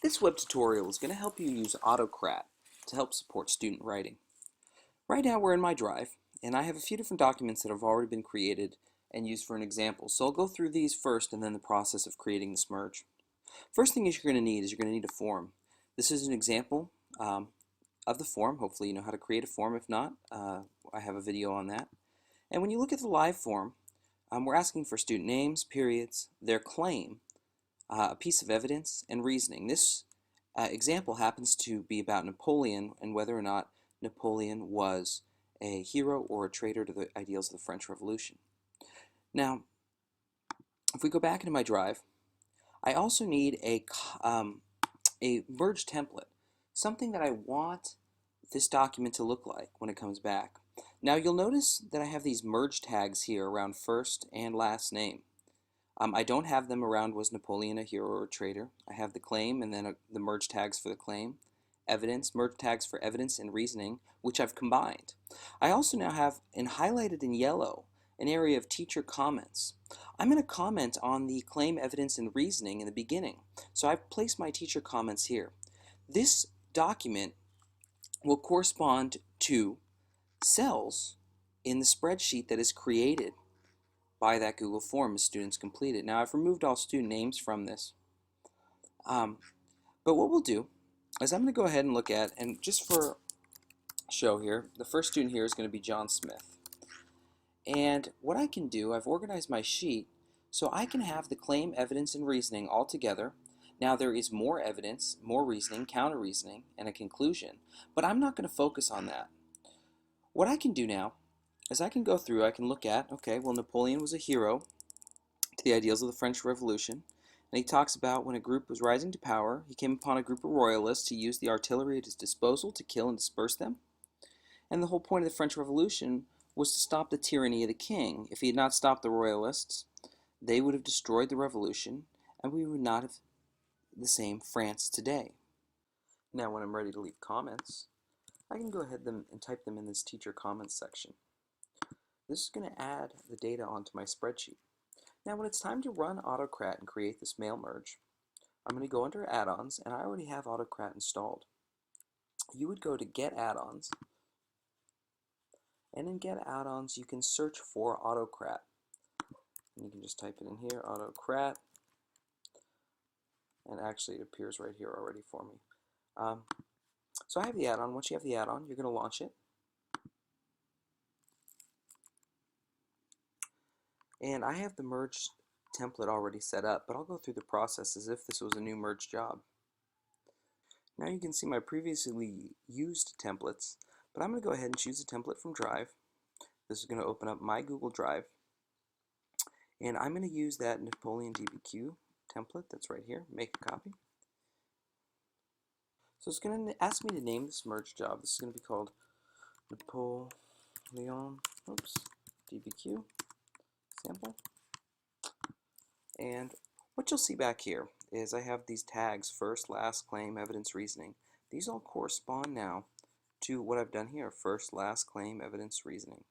This web tutorial is going to help you use Autocrat to help support student writing. Right now we're in my drive, and I have a few different documents that have already been created and used for an example. So I'll go through these first and then the process of creating this merge. First thing you're going to need is you're going to need a form. This is an example of the form. Hopefully you know how to create a form. If not, I have a video on that. And when you look at the live form, we're asking for student names, periods, their claim, a piece of evidence, and reasoning. This example happens to be about Napoleon and whether or not Napoleon was a hero or a traitor to the ideals of the French Revolution. Now, if we go back into my drive, I also need a merge template, something that I want this document to look like when it comes back. Now you'll notice that I have these merge tags here around first and last name. I don't have them around was Napoleon a hero or a traitor. I have the claim and then the merge tags for the claim, evidence, merge tags for evidence and reasoning, which I've combined. I also now have highlighted in yellow an area of teacher comments. I'm going to comment on the claim, evidence, and reasoning in the beginning. So I've placed my teacher comments here. This document will correspond to cells in the spreadsheet that is created by that Google form as students complete it. Now I've removed all student names from this. But what we'll do is I'm going to go ahead and look at, and just for show here, the first student here is going to be John Smith. And what I can do, I've organized my sheet so I can have the claim, evidence, and reasoning all together. Now there is more evidence, more reasoning, counter reasoning, and a conclusion, but I'm not going to focus on that. What I can do now is I can go through, I can look at, okay, well, Napoleon was a hero to the ideals of the French Revolution, and he talks about when a group was rising to power, he came upon a group of royalists who used the artillery at his disposal to kill and disperse them. And the whole point of the French Revolution was to stop the tyranny of the king. If he had not stopped the royalists, they would have destroyed the revolution, and we would not have the same France today. Now when I'm ready to leave comments, I can go ahead and type them in this teacher comments section. This is going to add the data onto my spreadsheet. Now when it's time to run Autocrat and create this mail merge, I'm going to go under add-ons, and I already have Autocrat installed. You would go to Get Add-ons, and in Get Add-ons you can search for Autocrat. And you can just type it in here, Autocrat, and actually it appears right here already for me. So I have the add-on. Once you have the add-on, you're going to launch it. And I have the merge template already set up, but I'll go through the process as if this was a new merge job. Now you can see my previously used templates, but I'm going to go ahead and choose a template from Drive. This is going to open up my Google Drive, and I'm going to use that Napoleon DBQ template that's right here. Make a copy. So it's going to ask me to name this merge job. This is going to be called Napoleon, DBQ sample. And what you'll see back here is I have these tags, first, last, claim, evidence, reasoning. These all correspond now to what I've done here, first, last, claim, evidence, reasoning.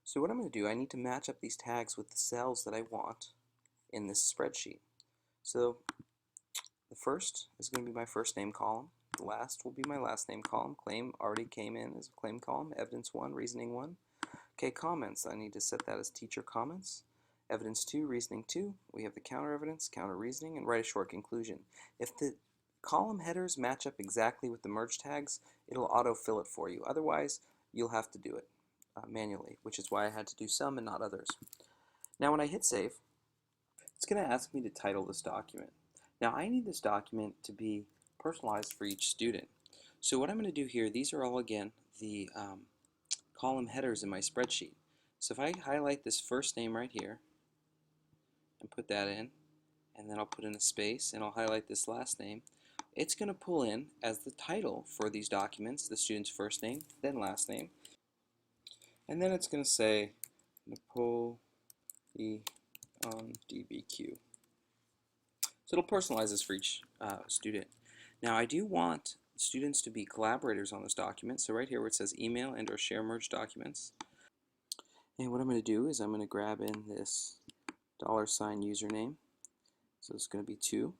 So what I'm going to do, I need to match up these tags with the cells that I want in this spreadsheet. So the first is going to be my first name column. The last will be my last name column. Claim already came in as a claim column. Evidence 1, reasoning 1. Okay, comments. I need to set that as teacher comments. Evidence 2, reasoning 2. We have the counter evidence, counter reasoning, and write a short conclusion. If the column headers match up exactly with the merge tags, it'll auto-fill it for you. Otherwise, you'll have to do it manually, which is why I had to do some and not others. Now when I hit save, it's going to ask me to title this document. Now I need this document to be personalized for each student. So what I'm going to do here, these are all again the column headers in my spreadsheet. So if I highlight this first name right here and put that in, and then I'll put in a space and I'll highlight this last name, it's going to pull in as the title for these documents the student's first name, then last name, and then it's going to say Napoleon DBQ. So it'll personalize this for each student. Now I do want students to be collaborators on this document, so right here where it says email and or share merge documents. And what I'm going to do is I'm going to grab in this $username. So it's going to be 2.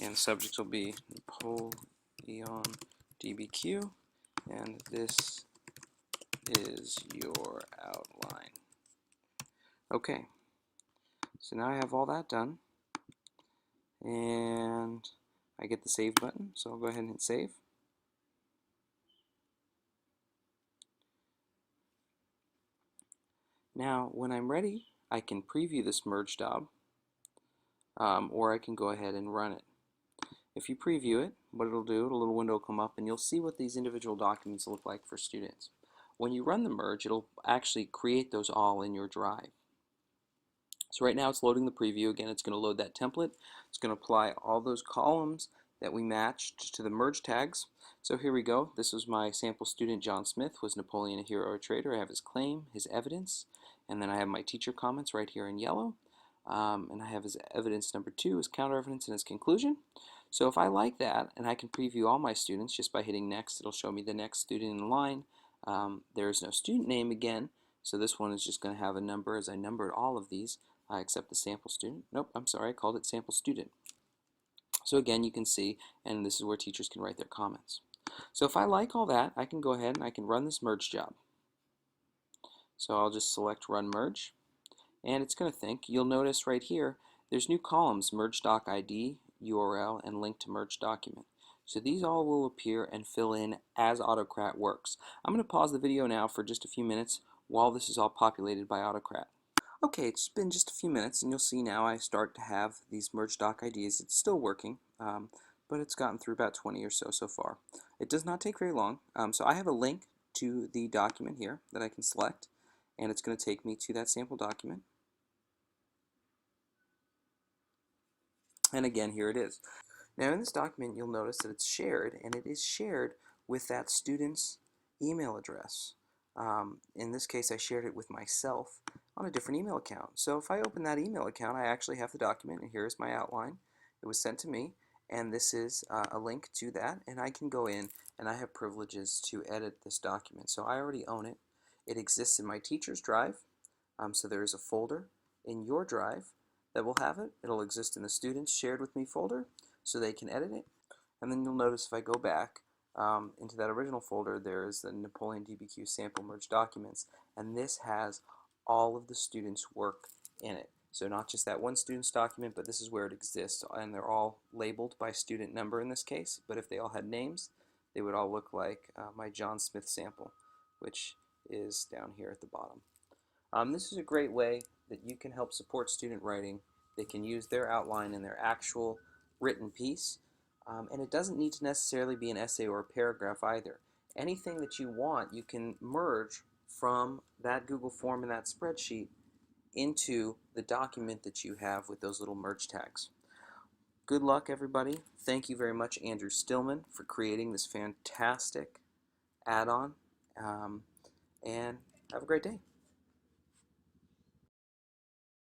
And the subject will be Napoleon DBQ. And this is your outline. Okay, so now I have all that done. And I get the save button, so I'll go ahead and hit save. Now, when I'm ready, I can preview this merge job, or I can go ahead and run it. If you preview it, what it'll do, a little window will come up and you'll see what these individual documents look like for students. When you run the merge, it'll actually create those all in your drive. So right now it's loading the preview. Again, it's going to load that template. It's going to apply all those columns that we matched to the merge tags. So here we go. This was my sample student, John Smith. Was Napoleon a hero or a traitor? I have his claim, his evidence, and then I have my teacher comments right here in yellow. And I have his evidence number 2, his counter evidence, and his conclusion. So if I like that, and I can preview all my students just by hitting next, it'll show me the next student in line. There is no student name again, so this one is just going to have a number as I numbered all of these, except the sample student. Nope, I'm sorry, I called it sample student. So again, you can see, and this is where teachers can write their comments. So if I like all that, I can go ahead and I can run this merge job. So I'll just select run merge, and it's going to think. You'll notice right here, there's new columns, merge doc ID, URL, and link to merge document. So these all will appear and fill in as Autocrat works. I'm going to pause the video now for just a few minutes while this is all populated by Autocrat. Okay, it's been just a few minutes and you'll see now I start to have these merge doc IDs. It's still working, but it's gotten through about 20 or so far. It does not take very long. So I have a link to the document here that I can select, and it's going to take me to that sample document. And again, here it is. Now in this document, you'll notice that it's shared, and it is shared with that student's email address. In this case, I shared it with myself on a different email account. So if I open that email account, I actually have the document, and here's my outline. It was sent to me, and this is a link to that, and I can go in, and I have privileges to edit this document. So I already own it. It exists in my teacher's drive, so there is a folder in your drive that will have it. It'll exist in the students shared with me folder, so they can edit it. And then you'll notice if I go back into that original folder, there is the Napoleon DBQ sample merge documents, and this has all of the students' work in it. So not just that one student's document, but this is where it exists, and they're all labeled by student number in this case, but if they all had names, they would all look like my John Smith sample, which is down here at the bottom. This is a great way that you can help support student writing. They can use their outline in their actual written piece, and it doesn't need to necessarily be an essay or a paragraph either. Anything that you want, you can merge from that Google form and that spreadsheet into the document that you have with those little merge tags. Good luck, everybody. Thank you very much, Andrew Stillman, for creating this fantastic add-on, and have a great day.